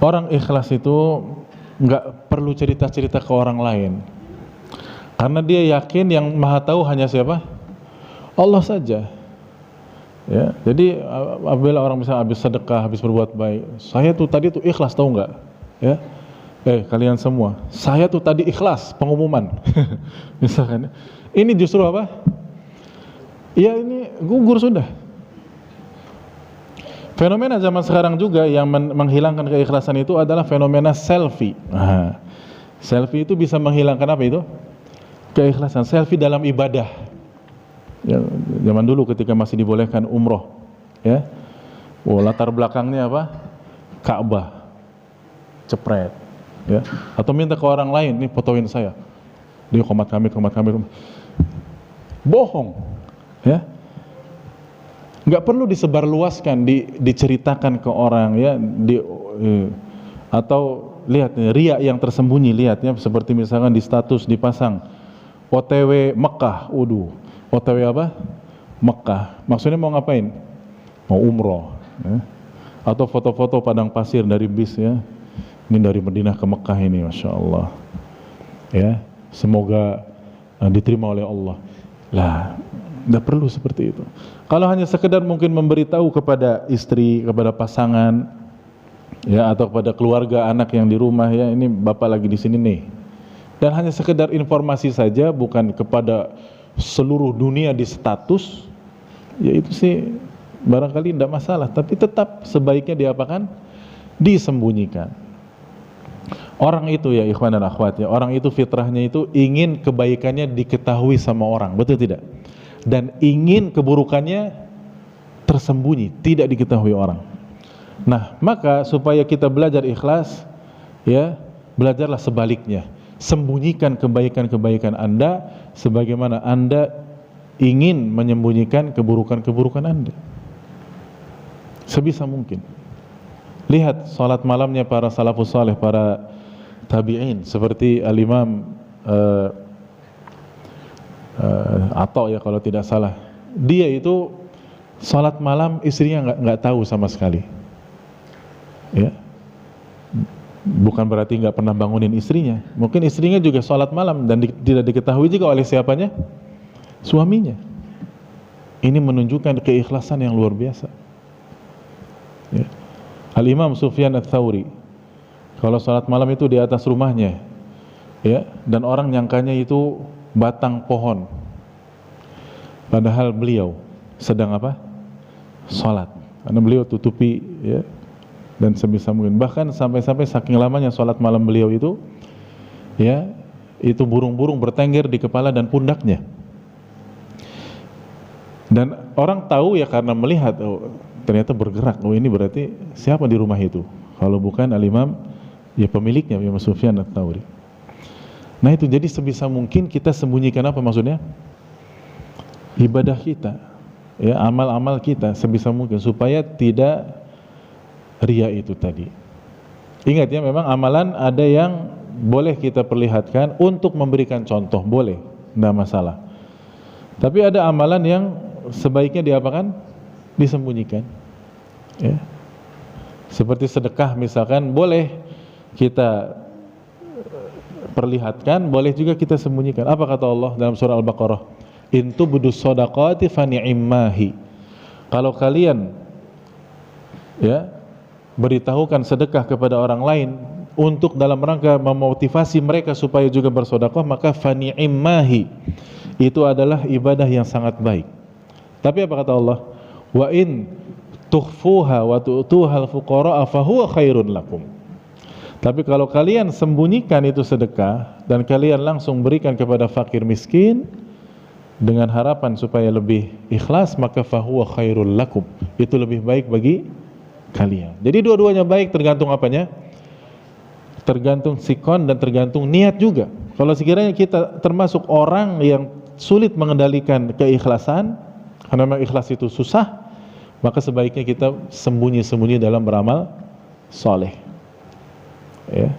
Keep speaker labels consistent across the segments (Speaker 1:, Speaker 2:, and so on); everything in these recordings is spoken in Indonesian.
Speaker 1: Orang ikhlas itu nggak perlu cerita-cerita ke orang lain, karena dia yakin yang maha tahu hanya siapa? Allah saja. Ya, jadi apabila orang misalnya habis sedekah, habis berbuat baik, saya tuh tadi tuh ikhlas, tahu nggak? Ya, kalian semua, saya tuh tadi ikhlas, pengumuman. Misalkan, ini justru apa? Ya ini gugur sudah. Fenomena zaman sekarang juga yang menghilangkan keikhlasan itu adalah fenomena selfie. Nah, selfie itu bisa menghilangkan apa itu? Keikhlasan. Selfie dalam ibadah. Ya, zaman dulu ketika masih dibolehkan umroh, ya, latar belakangnya apa? Ka'bah, cepret, ya. Atau minta ke orang lain, nih fotoin saya. Dia komat kami. Bohong, ya. Nggak perlu disebarluaskan, diceritakan ke orang, ya, atau lihat riya yang tersembunyi, lihatnya seperti misalkan di status dipasang OTW Mekah, OTW apa? Mekah, maksudnya mau ngapain? Mau umroh, ya. Atau foto-foto padang pasir dari bis, ya, ini dari Madinah ke Mekah ini, Masya Allah, ya, semoga diterima oleh Allah. Lah, tidak perlu seperti itu. Kalau hanya sekedar mungkin memberitahu kepada istri, kepada pasangan, ya, atau kepada keluarga anak yang di rumah, ya, ini bapak lagi di sini nih, dan hanya sekedar informasi saja, bukan kepada seluruh dunia di status, ya itu sih barangkali tidak masalah, tapi tetap sebaiknya diapakan? Disembunyikan. Orang itu, ya ikhwan dan akhwat, ya, orang itu fitrahnya itu ingin kebaikannya diketahui sama orang, betul tidak? Dan ingin keburukannya tersembunyi, tidak diketahui orang. Nah, maka supaya kita belajar ikhlas, ya, belajarlah sebaliknya. Sembunyikan kebaikan-kebaikan Anda sebagaimana Anda ingin menyembunyikan keburukan-keburukan Anda. Sebisa mungkin. Lihat salat malamnya para salafus saleh, para tabi'in, seperti Al-Imam atau ya kalau tidak salah, dia itu salat malam istrinya nggak tahu sama sekali, ya, bukan berarti nggak pernah bangunin istrinya, mungkin istrinya juga salat malam dan tidak diketahui juga oleh siapanya? Suaminya. Ini menunjukkan keikhlasan yang luar biasa, ya. Al-Imam Sufyan Ats-Tsauri kalau salat malam itu di atas rumahnya, ya, dan orang nyangkanya itu batang pohon, padahal beliau sedang apa? Salat, karena beliau tutupi, ya, dan sebisa mungkin, bahkan sampai-sampai saking lamanya salat malam beliau itu, ya, itu burung-burung bertengger di kepala dan pundaknya, dan orang tahu, ya, karena melihat, oh, ternyata bergerak, oh ini berarti siapa di rumah itu, kalau bukan Al-Imam, ya pemiliknya, Imam Sufyan Ats-Tsauri. Nah itu, jadi sebisa mungkin kita sembunyikan apa maksudnya? Ibadah kita, ya, amal-amal kita sebisa mungkin, supaya tidak riya itu tadi. Ingat, ya, memang amalan ada yang boleh kita perlihatkan untuk memberikan contoh, boleh, tidak masalah. Tapi ada amalan yang sebaiknya diapakan? Disembunyikan, ya. Seperti sedekah misalkan, boleh kita perlihatkan, boleh juga kita sembunyikan. Apa kata Allah dalam surah Al-Baqarah? In tubdus shadaqati fa ni'immahi. Kalau kalian, ya, beritahukan sedekah kepada orang lain untuk dalam rangka memotivasi mereka supaya juga bersedekah, maka fa ni'immahi, itu adalah ibadah yang sangat baik. Tapi apa kata Allah? Wa in tukhfuha wa tu'tuha al-fuqara fa huwa khairun lakum. Tapi kalau kalian sembunyikan itu sedekah dan kalian langsung berikan kepada fakir miskin dengan harapan supaya lebih ikhlas, maka fahuwa khairul lakum, itu lebih baik bagi kalian. Jadi dua-duanya baik, tergantung apanya? Tergantung sikon dan tergantung niat juga. Kalau sekiranya kita termasuk orang yang sulit mengendalikan keikhlasan, karena memang ikhlas itu susah, maka sebaiknya kita sembunyi-sembunyi dalam beramal soleh, ya,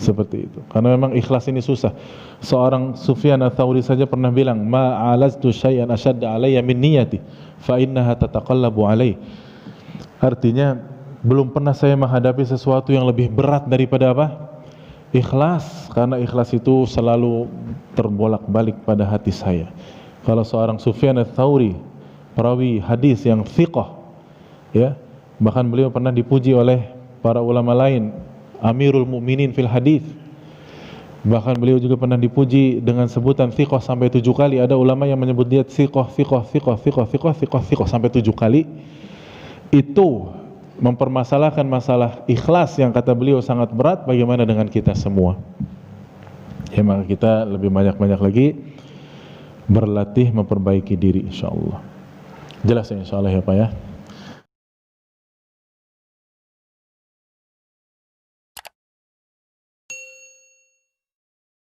Speaker 1: seperti itu. Karena memang ikhlas ini susah. Seorang Sufyan Ats-Tsauri saja pernah bilang, ma alaztu syai'an asyadda alayya min niyati fa innaha tataqallabu alai. Artinya, belum pernah saya menghadapi sesuatu yang lebih berat daripada apa? Ikhlas, karena ikhlas itu selalu terbolak-balik pada hati saya. Kalau seorang Sufyan ats-Tsauri, perawi hadis yang thiqah, ya, bahkan beliau pernah dipuji oleh para ulama lain, Amirul Mukminin fil hadis. Bahkan beliau juga pernah dipuji dengan sebutan thiqah sampai 7 kali. Ada ulama yang menyebut dia thiqah, thiqah, thiqah, thiqah, thiqah, thiqah, thiqah sampai 7 kali. Itu mempermasalahkan masalah ikhlas yang kata beliau sangat berat. Bagaimana dengan kita semua? Ya, maka kita lebih banyak-banyak lagi berlatih memperbaiki diri, insyaallah. Jelas ya insyaallah ya Pak ya.